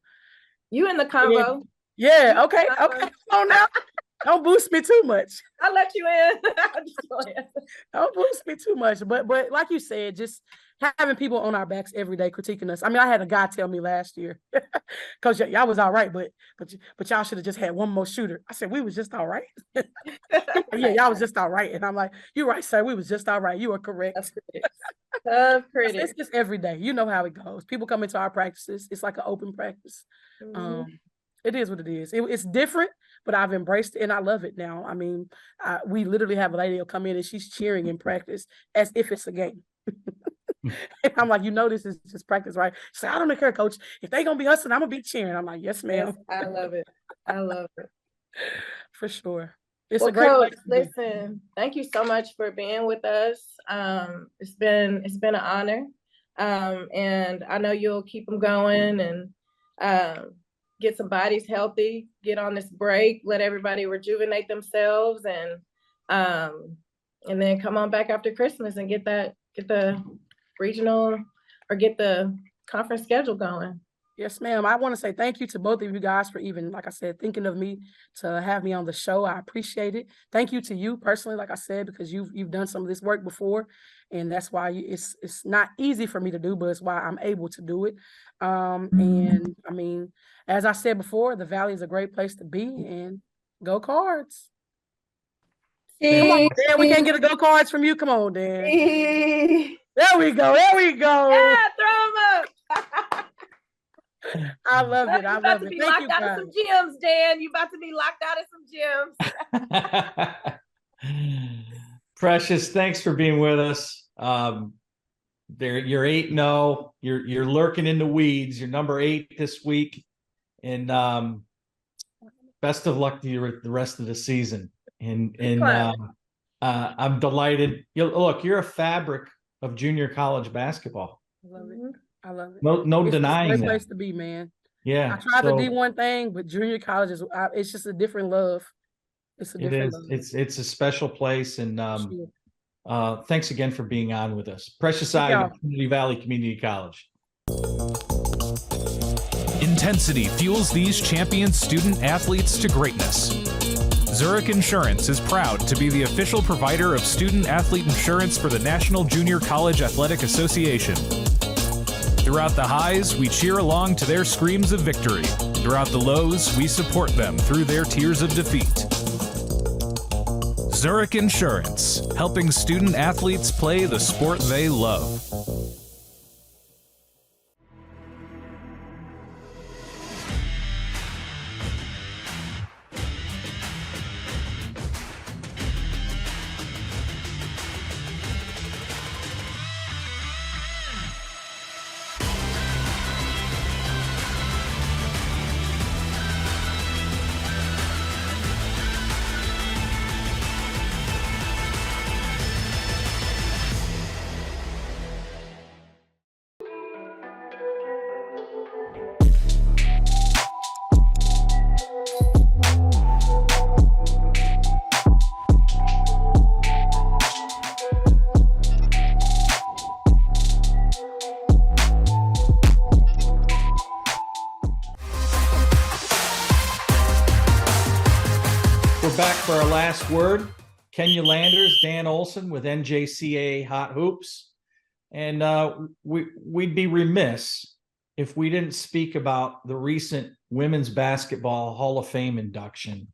B: You in the combo.
E: Yeah, okay. Come on now. Don't boost me too much.
B: I'll let you in. I'm just going.
E: Don't boost me too much. But like you said, just having people on our backs every day critiquing us. I mean, I had a guy tell me last year, Coach, y'all was all right, but y'all should have just had one more shooter. I said, we was just all right. Yeah, y'all was just all right. And I'm like, you're right, sir. We was just all right. You are correct.
B: That's critics.
E: It's just every day. You know how it goes. People come into our practices. It's like an open practice. It is what it is. It's different, but I've embraced it and I love it now. I mean, we literally have a lady who'll come in and she's cheering in practice as if it's a game. And I'm like, this is just practice, right? She said, I don't care, coach. If they gonna be hustling, I'm gonna be cheering. I'm like, yes, ma'am.
B: Yes, I love it.
E: For sure. It's
B: a
E: great
B: coach, listen, thank you so much for being with us. It's been an honor. And I know you'll keep them going and get some bodies healthy, get on this break, let everybody rejuvenate themselves, and then come on back after Christmas and get the regional or get the conference schedule going.
E: Yes, ma'am. I want to say thank you to both of you guys for even, like I said, thinking of me to have me on the show. I appreciate it. Thank you to you personally, like I said, because you've done some of this work before, and that's why it's not easy for me to do, but it's why I'm able to do it. And I mean, as I said before, the Valley is a great place to be, and go Cards. Come on, Dan. We can't get a go Cards from you. Come on, Dan. There we go.
B: Yeah, throw them up.
E: I love it. I love it.
B: Thank you. Locked out of some gyms, Dan. You about to be locked out of some gyms.
A: Precious, thanks for being with us. You're 8-0. You're lurking in the weeds. You're number 8 this week, and best of luck to you the rest of the season. And I'm delighted. You're a fabric of junior college basketball.
E: I love it. I love it.
A: No denying
E: that. It's a great
A: that.
E: place to be, man.
A: Yeah.
E: I tried the D1 thing, but junior college it's just a different love. It's a different love.
A: It's a special place, and
E: sure.
A: Thanks again for being on with us. Precious Eye, Trinity Valley Community College.
C: Intensity fuels these champion student athletes to greatness. Zurich Insurance is proud to be the official provider of student athlete insurance for the National Junior College Athletic Association. Throughout the highs, we cheer along to their screams of victory. Throughout the lows, we support them through their tears of defeat. Zurich Insurance, helping student athletes play the sport they love.
A: We're back for our last word. Kenya Landers, Dan Olson with NJCAA Hot Hoops. And we'd be remiss if we didn't speak about the recent Women's Basketball Hall of Fame induction.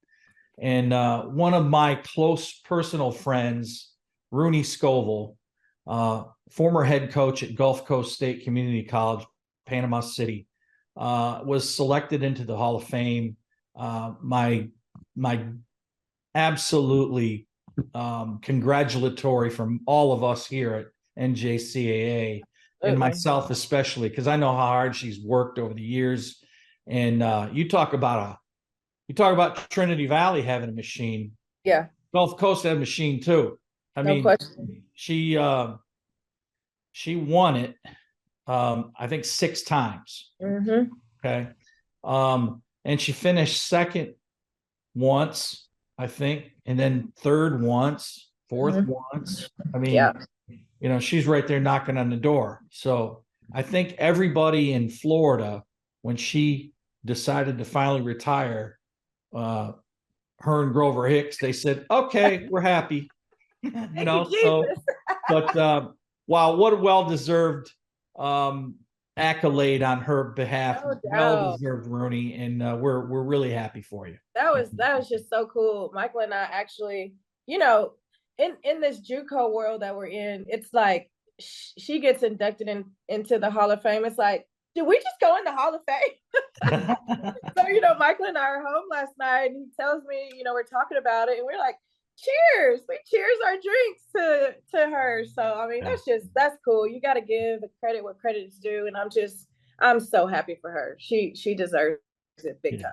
A: And one of my close personal friends, Rooney Scoville, former head coach at Gulf Coast State Community College, Panama City, was selected into the Hall of Fame. My absolutely congratulatory from all of us here at NJCAA and myself especially, because I know how hard she's worked over the years. And you talk about Trinity Valley having a machine.
B: Yeah.
A: Gulf Coast had a machine too. I mean,
B: question.
A: She won it, I think 6 times.
B: Mm-hmm.
A: Okay. And she finished second once, I think, and then third once, fourth once. I mean, she's right there knocking on the door. So I think everybody in Florida, when she decided to finally retire, her and Grover Hicks, they said, okay, we're happy. You know, so, but wow, what a well-deserved accolade on her behalf.
B: No doubt.
A: Well-deserved, Rooney, and we're really happy for you.
B: That was just so cool. Michael and I actually, you know, in this JUCO world that we're in, it's like she gets inducted into the Hall of Fame. It's like, did we just go in the Hall of Fame? So, you know, Michael and I are home last night, and he tells me, you know, we're talking about it, and we're like, cheers. We cheers our drinks to her. So I mean, that's cool. You got to give the credit what credit is due, and I'm so happy for her. She deserves it big time.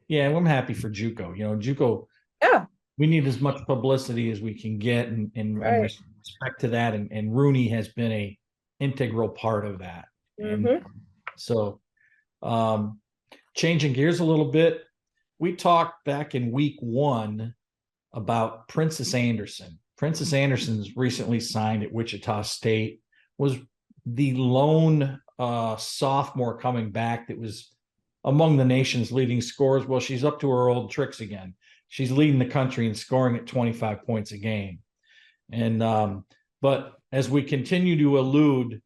A: Yeah, I'm happy for JUCO. You know, JUCO.
B: Yeah.
A: We need as much publicity as we can get, and respect to that. And Rooney has been a integral part of that.
B: Mm-hmm.
A: And so, changing gears a little bit, we talked back in week 1 about Princess Anderson. Princess Anderson's recently signed at Wichita State, was the lone sophomore coming back that was among the nation's leading scorers. Well, she's up to her old tricks again. She's leading the country in scoring at 25 points a game. And but as we continue to allude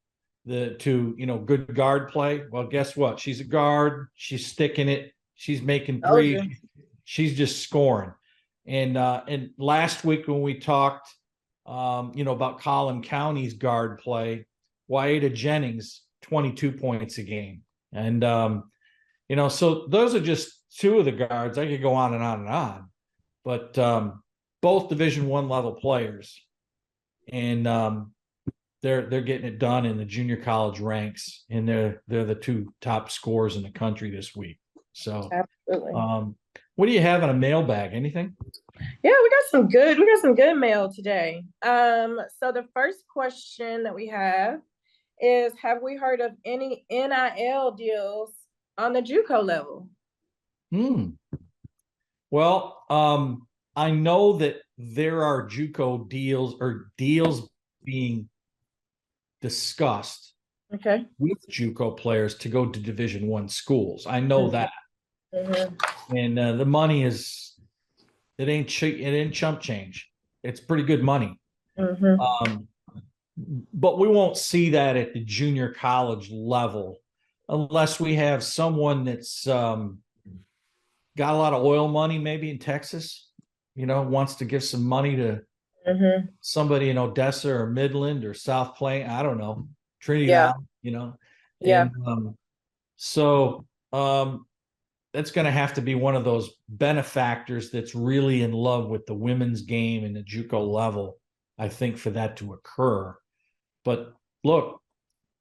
A: to good guard play, well, guess what? She's a guard. She's sticking it. She's making threes. She's just scoring. And last week when we talked, about Collin County's guard play, Wyatta Jennings, 22 points a game. And, so those are just 2 of the guards. I could go on and on and on, but both Division I level players, and they're getting it done in the junior college ranks, and they're the 2 top scorers in the country this week. So
B: absolutely.
A: What do you have in a mailbag? Anything?
B: Yeah, we got some good mail today. So the first question that we have is, have we heard of any NIL deals on the JUCO level?
A: Well, I know that there are JUCO deals being discussed with JUCO players to go to Division I schools. I know that. Mm-hmm. And the money it ain't chump change. It's pretty good money. Mm-hmm. But we won't see that at the junior college level unless we have someone that's got a lot of oil money, maybe in Texas, wants to give some money to somebody in Odessa or Midland or South Plain. I don't know, Trinidad,
B: Yeah.
A: And, that's going to have to be one of those benefactors that's really in love with the women's game and the JUCO level, I think, for that to occur. But look,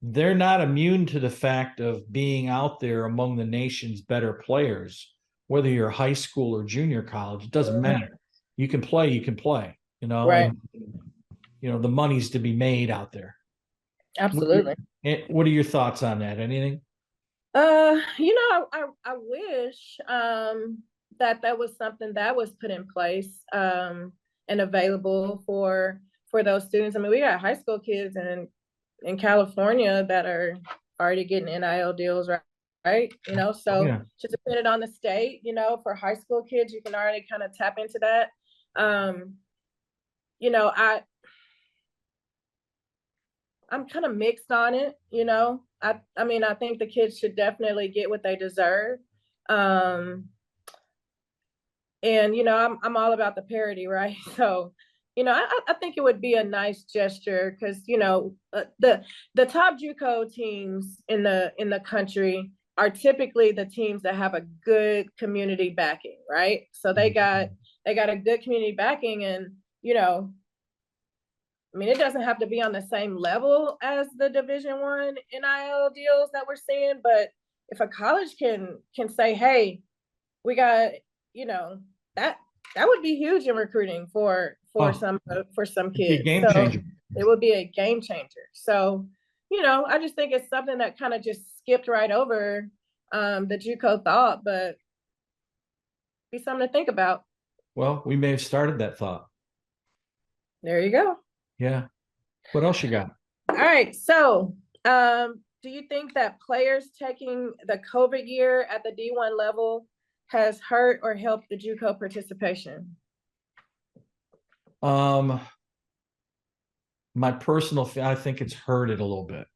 A: they're not immune to the fact of being out there among the nation's better players, whether you're high school or junior college. It doesn't matter. You can play,
B: right.
A: And, the money's to be made out there.
B: Absolutely.
A: What are your thoughts on that? Anything?
B: I wish that was something that was put in place and available for those students. I mean, we got high school kids in California that are already getting NIL deals, right? So just depending on the state, for high school kids, you can already kind of tap into that. I'm kind of mixed on it, I mean, I think the kids should definitely get what they deserve. And, I'm all about the parity, right? So, I think it would be a nice gesture because, the top JUCO teams in the country are typically the teams that have a good community backing, right? So they got a good community backing, and, I mean, it doesn't have to be on the same level as the Division I NIL deals that we're seeing, but if a college can say, hey, we got, that would be huge in recruiting for some kids.
A: Game changer.
B: It would be a game changer. So, I just think it's something that kind of just skipped right over the JUCO thought, but be something to think about.
A: Well, we may have started that thought.
B: There you go.
A: Yeah. What else you got?
B: All right. So, do you think that players taking the COVID year at the D1 level has hurt or helped the JUCO participation?
A: My personal, I think it's hurt it a little bit.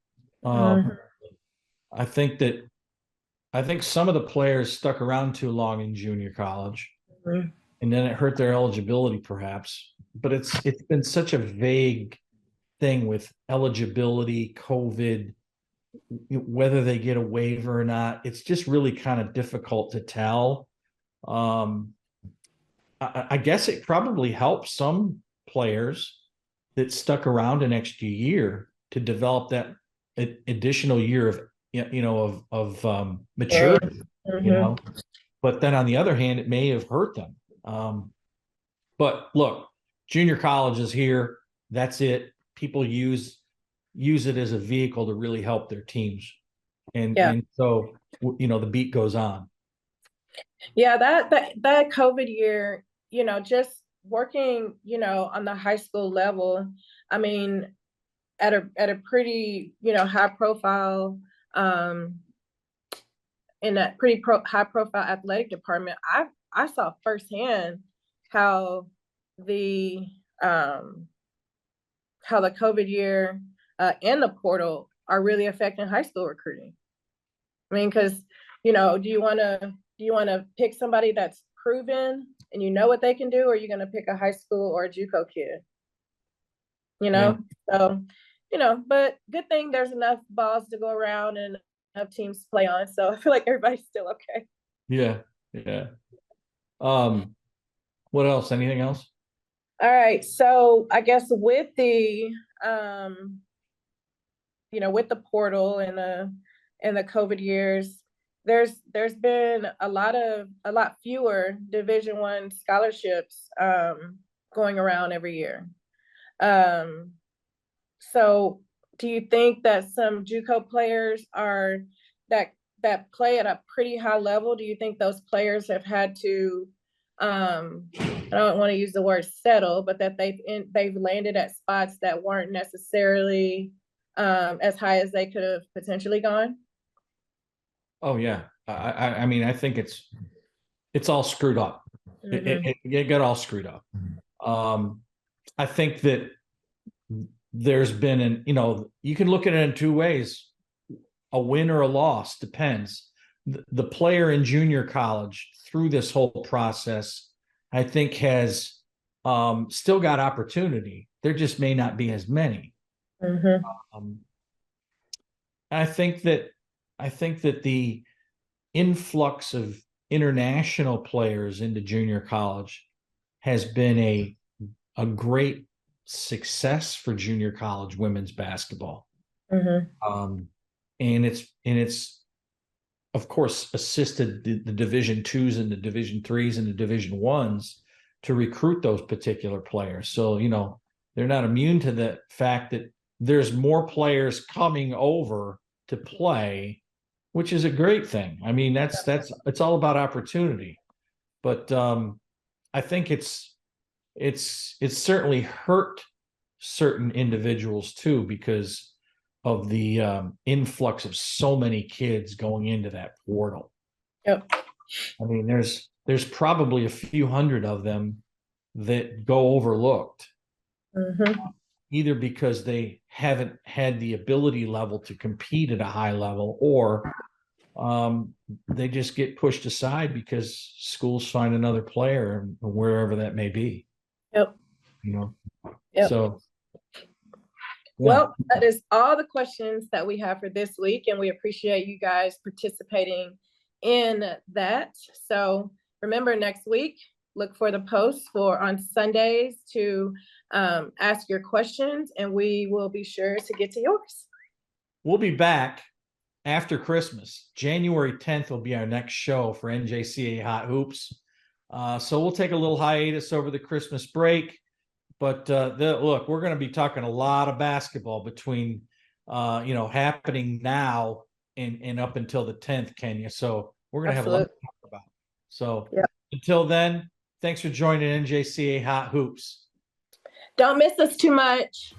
A: I think some of the players stuck around too long in junior college, and then it hurt their eligibility perhaps. But it's been such a vague thing with eligibility, COVID, whether they get a waiver or not. It's just really kind of difficult to tell. I guess it probably helps some players that stuck around an extra year to develop that additional year of maturity, But then on the other hand, it may have hurt them. But look, junior college is here. That's it. People use it as a vehicle to really help their teams, and so the beat goes on.
B: Yeah, that COVID year, just working, on the high school level. I mean, at a pretty, high profile, in a pretty high profile athletic department, I saw firsthand how the COVID year and the portal are really affecting high school recruiting. I mean, because do you want to pick somebody that's proven and what they can do, or are you going to pick a high school or a JUCO kid? So but good thing there's enough balls to go around and enough teams to play on, so I feel like everybody's still okay.
A: Yeah. What else? Anything else?
B: All right, so I guess with the with the portal and the COVID years, there's been a lot fewer Division I scholarships going around every year. So do you think that some JUCO players that play at a pretty high level, do you think those players have had to, I don't want to use the word settle, but that they've landed at spots that weren't necessarily as high as they could have potentially gone?
A: Oh yeah, I mean, I think it's all screwed up. It got all screwed up. I think that there's been you can look at it in two ways: a win or a loss, depends. The player in junior college through this whole process, I think, has still got opportunity. There just may not be as many. I think that the influx of international players into junior college has been a great success for junior college women's basketball. And it's of course assisted the Division IIs and the Division IIIs and the Division I's to recruit those particular players. So they're not immune to the fact that there's more players coming over to play, which is a great thing. I mean, it's all about opportunity. But I think it's certainly hurt certain individuals too, because of the influx of so many kids going into that portal.
B: Yep.
A: I mean, there's probably a few hundred of them that go overlooked, either because they haven't had the ability level to compete at a high level, or they just get pushed aside because schools find another player wherever that may be.
B: Yep. Yep.
A: So. Yeah.
B: Well, that is all the questions that we have for this week, and we appreciate you guys participating in that. So remember, next week, look for the posts on Sundays to ask your questions, and we will be sure to get to yours.
A: We'll be back after Christmas. January 10th will be our next show for NJCAA Hot Hoops. So we'll take a little hiatus over the Christmas break. But look, we're going to be talking a lot of basketball between, happening now and up until the 10th, Kenya. So we're going to have a lot to talk about. So Until then, thanks for joining NJCAA Hot Hoops.
B: Don't miss us too much.